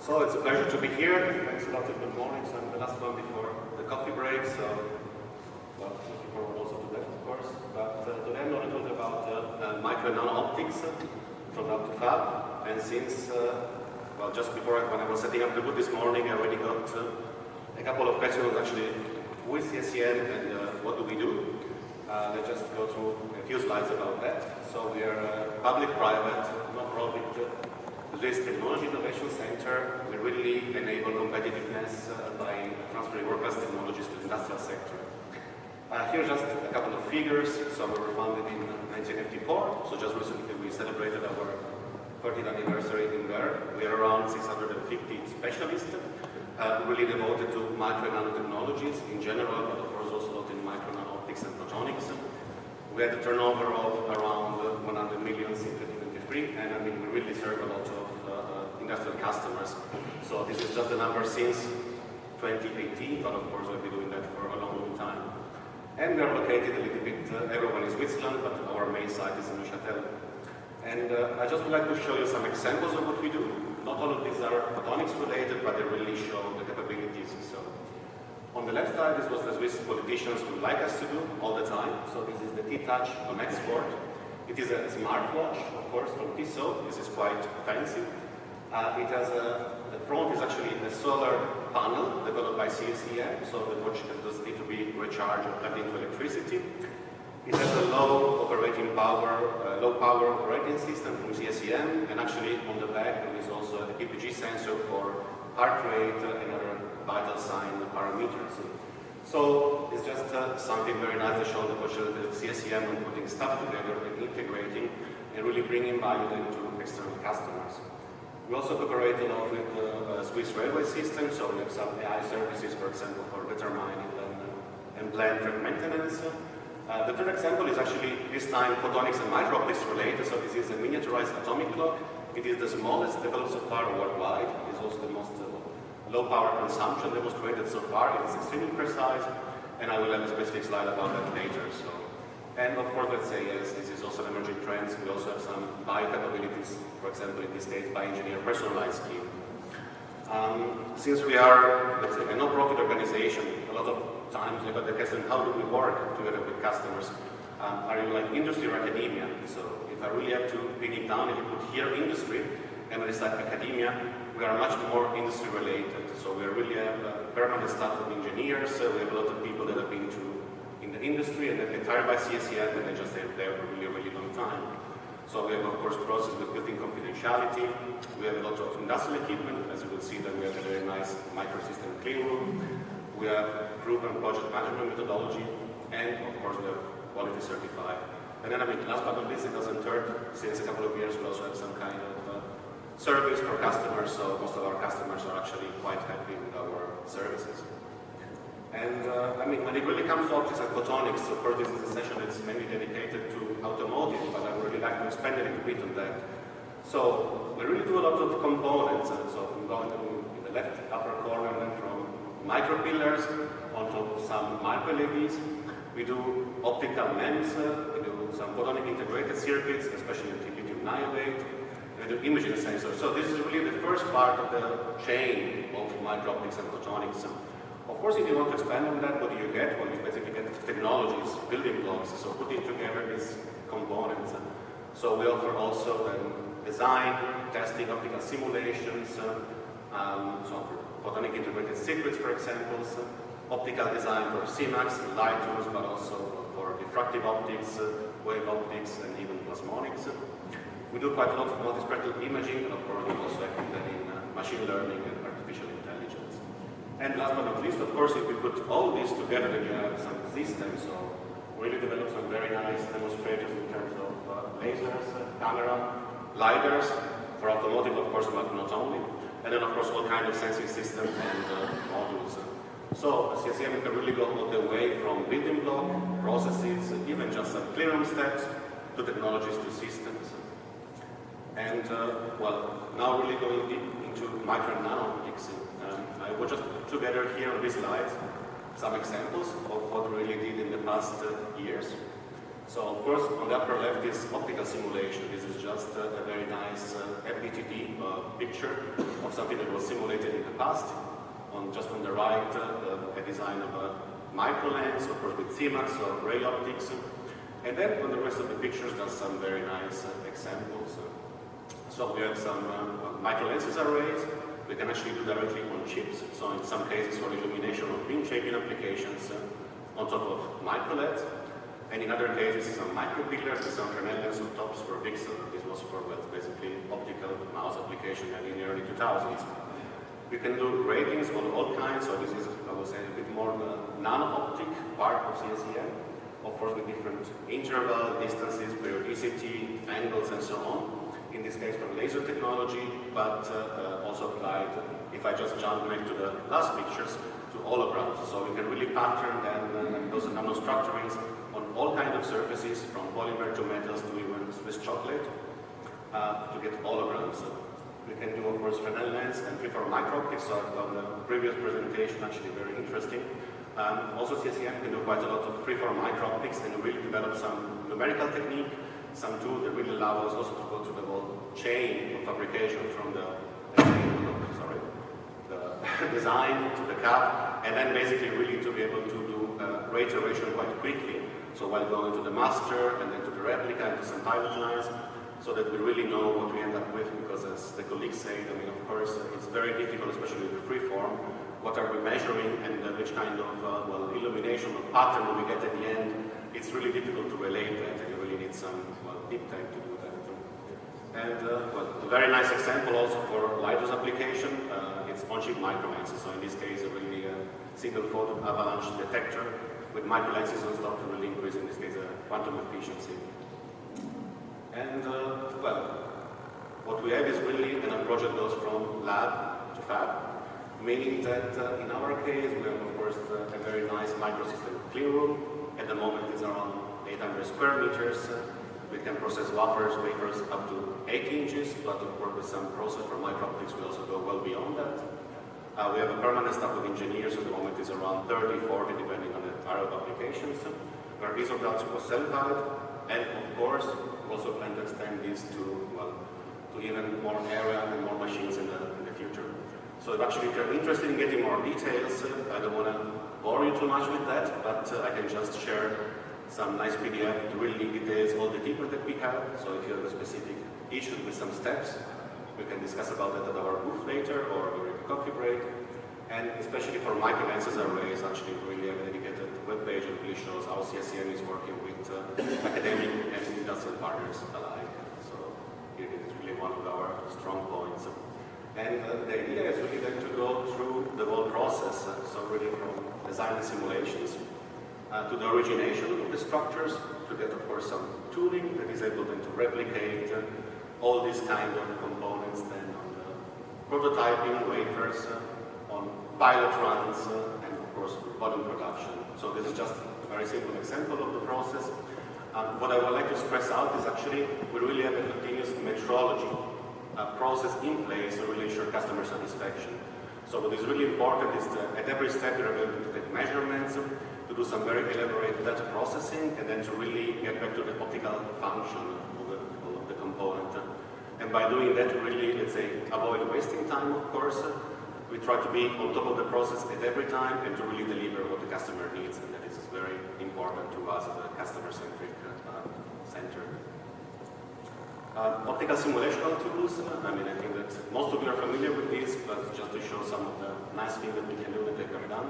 So it's a pleasure to be here. Thanks a lot and good morning. So I'm the last one before the coffee break, so well, looking forward also to that, of course. But today I'm going to talk about micro and nano-optics from lab to fab. And since, well, just before when I was setting up the booth this morning, I already got a couple of questions actually with CSEM and what do we do. Let's just go through a few slides about that. So we are a public-private, non-profit Swiss Technology Innovation Center. We really enable competitiveness by transferring world-class technologies to the industrial sector. Here are just a couple of figures. So we were founded in 1954. So just recently we celebrated our 30th anniversary in there. We are around 650 specialists, really devoted to micro and nanotechnologies in general, but of course also a lot in micro nano-optics and photonics. We had a turnover of around 100 million in 2023, and I mean we really serve a lot of industrial customers. So this is just the number since 2018, but of course we'll be doing that for a long, long time. And we are located a little bit everyone in Switzerland, but our main site is in Neuchâtel. And I just would like to show you some examples of what we do. Not all of these are photonics related, but they really show the capabilities. So on the left side, this was the Swiss politicians would like us to do all the time. So this is the T-Touch on export. It is a smartwatch, of course, from Tissot. This is quite fancy. It has the front is actually a solar panel developed by CSEM, so the watch doesn't need to be recharged or plugged into electricity. It has a low power operating system from CSEM, and actually on the back there is also a PPG sensor for heart rate and other vital sign parameters. So it's just something very nice to show the CSEM and putting stuff together and integrating and really bringing value into external customers. We also cooperate a lot with the Swiss railway system, so we have some AI services, for example, for determining and planned track maintenance. The third example is actually this time photonics and micro-optics related, so this is a miniaturized atomic clock. It is the smallest developed so far worldwide. It is also the most low power consumption demonstrated so far. It is extremely precise, and I will have a specific slide about that later. So. And of course, let's say, yes, this is also an emerging trend. We also have some bio capabilities, for example, in this case, bioengineer personalized scheme. Since we are, let's say, a non-profit organization, a lot of times we got the question, how do we work together with customers? Are you like industry or academia? So if I really have to pin it down, if you put here industry, and it's like academia, we are much more industry related. So we really have a permanent staff of engineers. We have a lot of people that have been in the industry and then they hired by CSEM and they just stay there for a really, really long time. So we have, of course, process with built-in confidentiality. We have a lot of industrial equipment. As you will see, that we have a very nice microsystem clean room. We have proven project management methodology, and of course, we have quality certified. And then, I mean, last but not least, it doesn't hurt. Since a couple of years, we also have some kind of service for customers. So most of our customers are actually quite happy with our services. And I mean, when it really comes to optics and photonics, of course, this is a session that's mainly dedicated to automotive, but I would really like to expand a little bit on that. So we really do a lot of components. So I'm going in the left upper corner, and then from micro pillars onto some micro LEDs. We do optical MEMS. We do some photonic integrated circuits, especially lithium niobate. We do imaging sensors. So this is really the first part of the chain of micro optics and photonics. Of course, if you want to expand on that, what do you get? Well, you basically get technologies, building blocks, so putting together these components. So we offer also design, testing, optical simulations, so for photonic integrated circuits, for example, optical design for CMAX, light tools, but also for diffractive optics, wave optics, and even plasmonics. We do quite a lot of multispectral imaging, and of course, we also active in machine learning and artificial intelligence. And last but not least, of course, if we put all this together, then you have some systems. So we really developed some very nice demonstrators in terms of lasers, camera, lidars, for automotive, of course, but not only. And then, of course, all kinds of sensing systems and modules. So CSEM can really go all the way from building block, processes, even just some clearance steps, to technologies, to systems. And, well, now really going deep into micro and nano-optics. I will just put together here on this slide some examples of what we really did in the past years. So of course, on the upper left is optical simulation. This is just a very nice FDTD picture of something that was simulated in the past. Just on the right, a design of a micro lens, of course with CMAX or ray optics. And then on the rest of the pictures, there's some very nice examples. So we have some micro lenses arrays. We can actually do directly on chips. So in some cases for illumination of beam shaping applications on top of micro LEDs. And in other cases, some micro pillars and some Fresnel lens on tops for VCSEL. This was for basically optical mouse application in the early 2000s. We can do ratings of all kinds, so this is, I would say, a bit more the nano-optic part of CSEM, of course with different interval, distances, periodicity, angles, and so on. In this case from laser technology, but also applied, if I just jump back to the last pictures, to holograms. So we can really pattern then those nanostructurings on all kinds of surfaces, from polymer to metals to even Swiss chocolate, to get holograms. We can do, of course, Fresnel lens and freeform micro-optics, so on the previous presentation, actually very interesting. Also CSEM can do quite a lot of freeform micro-optics and really develop some numerical technique, some tool that really allow us also to go through the whole chain of fabrication from the design to the cap, and then basically really to be able to do ray iteration quite quickly. So while going to the master and then to the replica and to some pilot lines, so that we really know what we end up with, because as the colleagues say, I mean, of course, it's very difficult, especially with freeform, what are we measuring and which kind of illumination or pattern do we get at the end. It's really difficult to relate that, and you really need some deep time to do that. And a very nice example also for lighthouse application, it's on-chip micro lenses. So in this case, a really single photon avalanche detector with micro lenses on top to really increase, in this case, quantum efficiency. And what we have is really an approach that goes from lab to fab, meaning that in our case we have, of course, a very nice microsystem clean room. At the moment it's around 800 square meters. We can process wafers, wafers up to 8 inches, but of course with some process for micro-optics we also go well beyond that. We have a permanent staff of engineers. At the moment it's around 30, 40, depending on the area of applications, where these are was self-valid. And of course, we also plan to extend this to even more area and more machines in the future. So actually, if you're interested in getting more details, I don't want to bore you too much with that, but I can just share some nice PDF that really details all the equipment that we have. So if you have a specific issue with some steps, we can discuss about that at our booth later or during a coffee break. And especially for micro lenses arrays, actually really have a dedicated web page that really shows how CSEM is working with academic and industrial partners alike. So it is really one of our strong points. And the idea is really then to go through the whole process, so really from design and simulations to the origination of the structures, to get, of course, some tooling that is able then to replicate all these kind of components then on the prototyping, wafers, on pilot runs, and of course volume production. So this is just a very simple example of the process. What I would like to stress out is actually we really have a continuous metrology process in place to really ensure customer satisfaction. So what is really important is that at every step you're able to take measurements, to do some very elaborate data processing, and then to really get back to the optical function of the component. And by doing that, really, let's say, avoid wasting time, of course. We try to be on top of the process at every time and to really deliver what the customer needs, and that is very important to us as a customer-centric center. Optical simulation tools, I mean, I think that most of you are familiar with this, but just to show some of the nice things that we can do that they've ever done.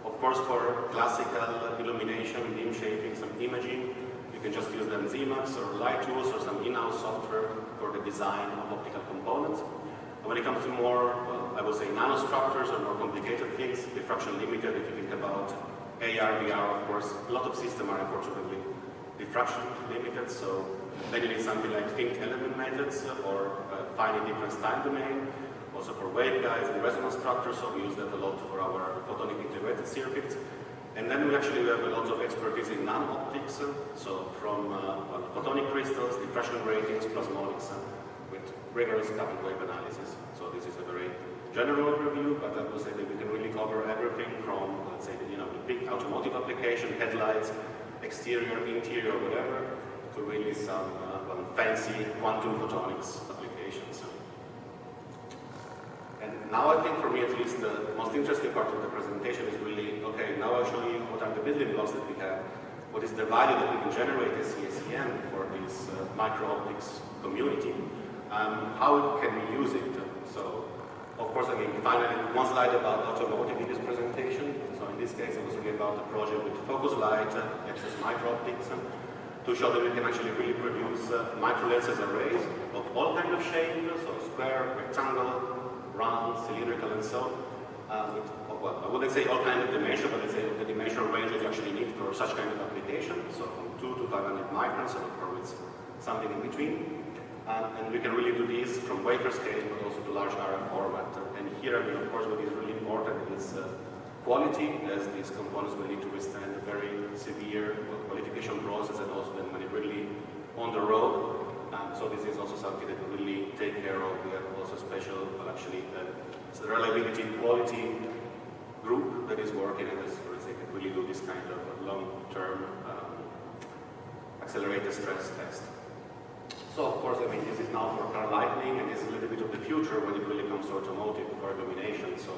Of course, for classical illumination, beam shaping, some imaging, you can just use them ZMAX or light tools or some in-house software for the design of optical components. And when it comes to more, I would say, nanostructures or more complicated things, diffraction limited, if you think about AR, VR, of course, a lot of systems are unfortunately diffraction limited, so then you need something like thin element methods or finding different time domain, also for waveguides and resonance structures, so we use that a lot for our photonic integrated circuits. And then we actually have a lot of expertise in nano-optics, so from photonic crystals, diffraction ratings, plasmonics, with rigorous coupled wave analysis. So this is a very general overview, but I would say that we can really cover everything from, let's say, the big automotive application, headlights, exterior, interior, whatever, with some fancy quantum photonics applications. And now I think for me at least the most interesting part of the presentation is really, okay, now I'll show you what are the building blocks that we have, what is the value that we can generate as CSEM for this micro-optics community, how can we use it. So, of course, I mean, finally, one slide about automotive in this presentation. So in this case, it was really about the project with Focuslight, access micro-optics, to show that we can actually really produce micro lenses arrays of all kinds of shapes, so square, rectangle, round, cylindrical, and so with, well, I wouldn't say all kinds of dimension, but let's say the dimensional range that you actually need for such kind of application, so from 2 to 500 microns, and of course it's something in between. And we can really do this from wafer scale, but also to large RF format. And here, I mean, of course, what is really important is quality, as these components will need to withstand a very severe qualification process, and also then when it's really on the road. So this is also something that we really take care of. We have also special, well, actually, it's the reliability quality group that is working on this, where they can really do this kind of long-term accelerated stress test. So of course, I mean, this is now for car lighting, and this is a little bit of the future when it really comes to automotive for illumination. So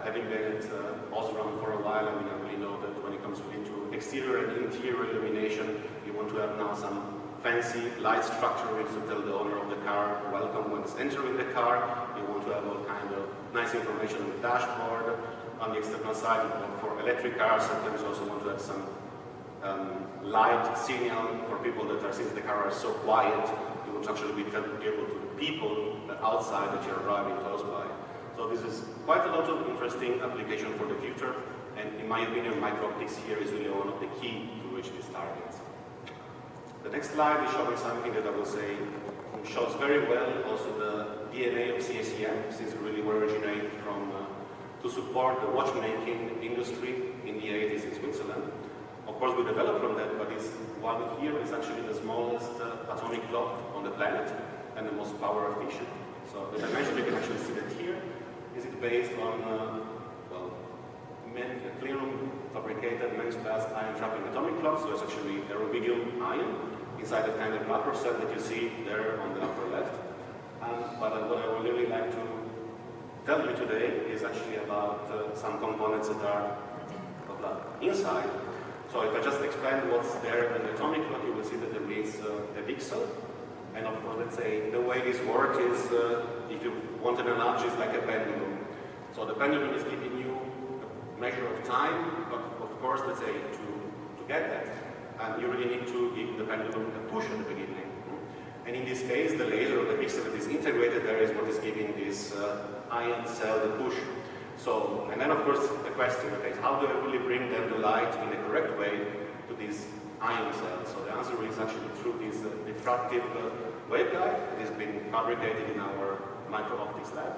having been at Osram for a while, I mean, I really know that when it comes really to exterior and interior illumination, you want to have now some fancy light structure to tell the owner of the car welcome when it's entering the car. You want to have all kind of nice information on the dashboard. On the external side, for electric cars, sometimes you also want to have some light signal for people that are, since the car is so quiet, you want to actually be able to the people outside that you're driving close by. So this is quite a lot of interesting application for the future, and in my opinion, micro-optics here is really one of the key to reach these targets. The next slide is showing something that I will say shows very well also the DNA of CSEM, since we really originate from to support the watchmaking industry in the 80s in Switzerland. Of course, we developed from that, but this one here is actually the smallest atomic clock on the planet and the most power efficient. So the dimension, you can actually see that here. Is it based on well, clean fabricated MEMS class ion trapping atomic clock? So it's actually a rubidium ion inside the kind of macro cell that you see there on the upper left. But what I would really like to tell you today is actually about some components that are inside. So if I just explain what's there in the atomic clock, you will see that there is a pixel. And of course, let's say the way this works is, if you want an analogy, it's like a pendulum. So the pendulum is giving you a measure of time, but of course, let's say to get that, you really need to give the pendulum a push at the beginning. And in this case, the laser or the pixel that is integrated there is what is giving this ion cell the push. So, and then of course the question, okay, how do I really bring then the light in the correct way to this ion cell? So the answer is actually through this diffractive waveguide that has been fabricated in our micro-optics lab.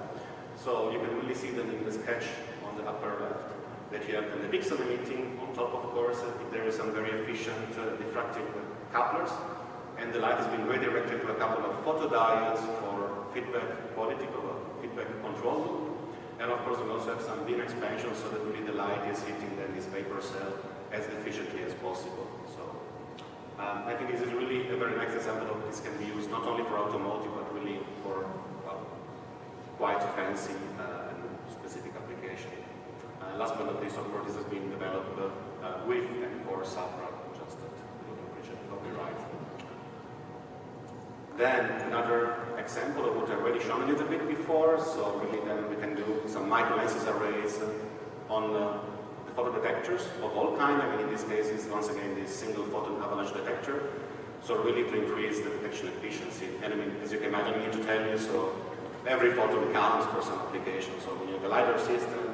So you can really see them in the sketch on the upper left, that you have the pixel emitting on top, of course, there is some very efficient diffractive couplers, and the light has been redirected to a couple of photodiodes for feedback quality, or feedback control loop. And of course, we also have some beam expansion so that really the light is hitting then this vapor cell as efficiently as possible. So I think this is really a very nice example of this can be used not only for automotive, but really for quite fancy and specific application. Last but not least, of course, this has been developed with and for Safra, just that original copyright. Then another example of what I've already shown a little bit before. So really then we can do some micro lenses arrays on the photodetectors of all kinds. I mean, in this case, it's once again this single photon avalanche detector. So really to increase the detection efficiency. And I mean, as you can imagine, I need to tell you, so every photon counts for some application. So when you have a LiDAR system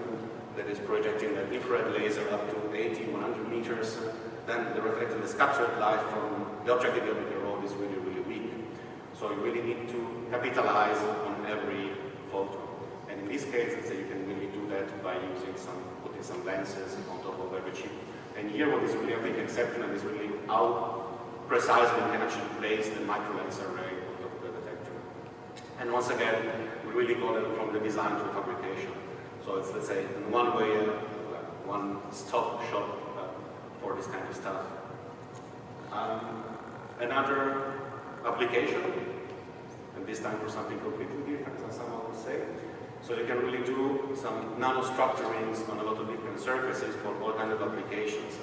that is projecting an infrared laser up to 80, 100 meters, then the reflected, the scattered light from the object that the road is really, really weak. So you really need to capitalize on every photon. And in this case, let's say you can really do that by using putting some lenses on top of every chip. And here what is really a big exception is really how precisely we can actually place the micro lens array on top of the detector. And once again, we really go from the design to the fabrication. So it's, let's say, in one way, one stop shop for this kind of stuff. another application, and this time for something completely different, as someone would say. So you can really do some nanostructurings on a lot of different surfaces for all kinds of applications.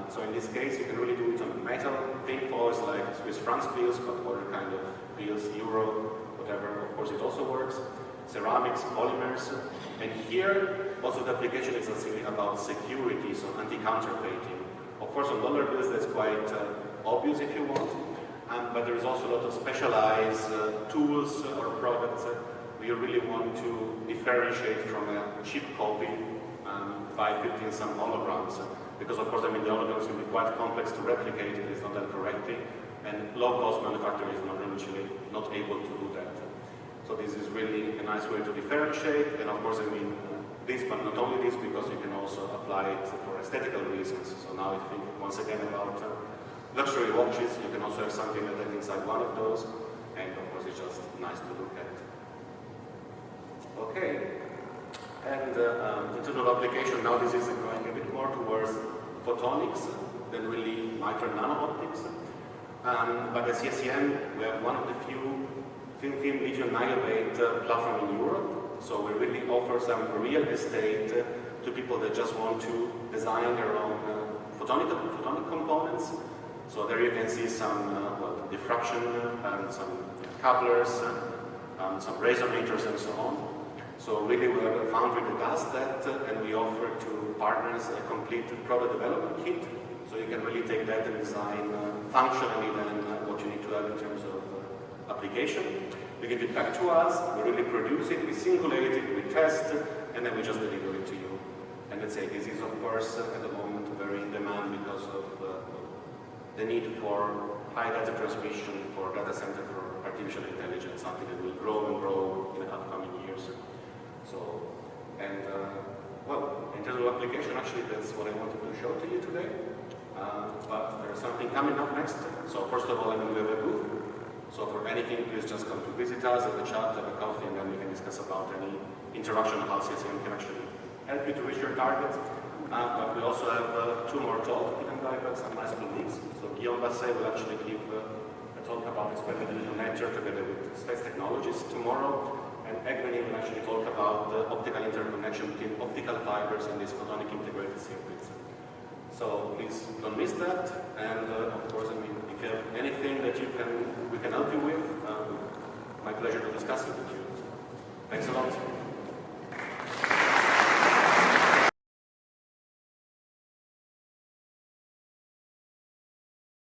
So in this case, you can really do it on metal, thin foils like Swiss franc bills, but other kind of bills, euro, whatever, of course it also works. Ceramics, polymers, and here also the application is simply about security, so anti-counterfeiting. Of course on dollar bills that's quite obvious if you want, but there is also a lot of specialized tools or products where you really want to differentiate from a cheap copy by putting some holograms. Because of course, I mean, the holograms can be quite complex to replicate if it's not done correctly, and low-cost manufacturing is not able to do that. So this is really a nice way to differentiate, and of course, I mean, this, but not only this, because you can also apply it for aesthetical reasons. So now if you think once again about luxury watches, you can also have something like that inside one of those, and of course, it's just nice to look at. Okay. And in terms of application, now this is going a bit more towards photonics than really micro and nano-optics. But at CSEM, we have one of the few thin-film lithium niobate platform in Europe. So we really offer some real estate to people that just want to design their own photonic components. So there you can see some diffraction, and some couplers, some resonators, and so on. So really we have a foundry that does that, and we offer to partners a complete product development kit. So you can really take that and design functionally then what you need to have in terms of application. We give it back to us, we really produce it, we simulate it, we test, and then we just deliver it to you. And let's say this is of course at the moment very in demand because of the need for high data transmission for data center for artificial intelligence, something that will grow and grow in the upcoming years. So, and well, in terms of application, actually that's what I wanted to show to you today. But there's something coming up next. So first of all, I mean, we have a booth. So for anything, please just come to visit us at the chat, have a coffee, and then we can discuss about any interaction how CSEM can actually help you to reach your targets. But we also have 2 more talks given by some nice colleagues. So Guillaume Basset will actually give a talk about experimental network together with Space Technologies tomorrow. And Egwene will actually talk about the optical interconnection between optical fibers and these photonic integrated circuits. So please don't miss that. And of course, I mean, if you have anything that we can help you with, my pleasure to discuss it with you. Thanks a lot.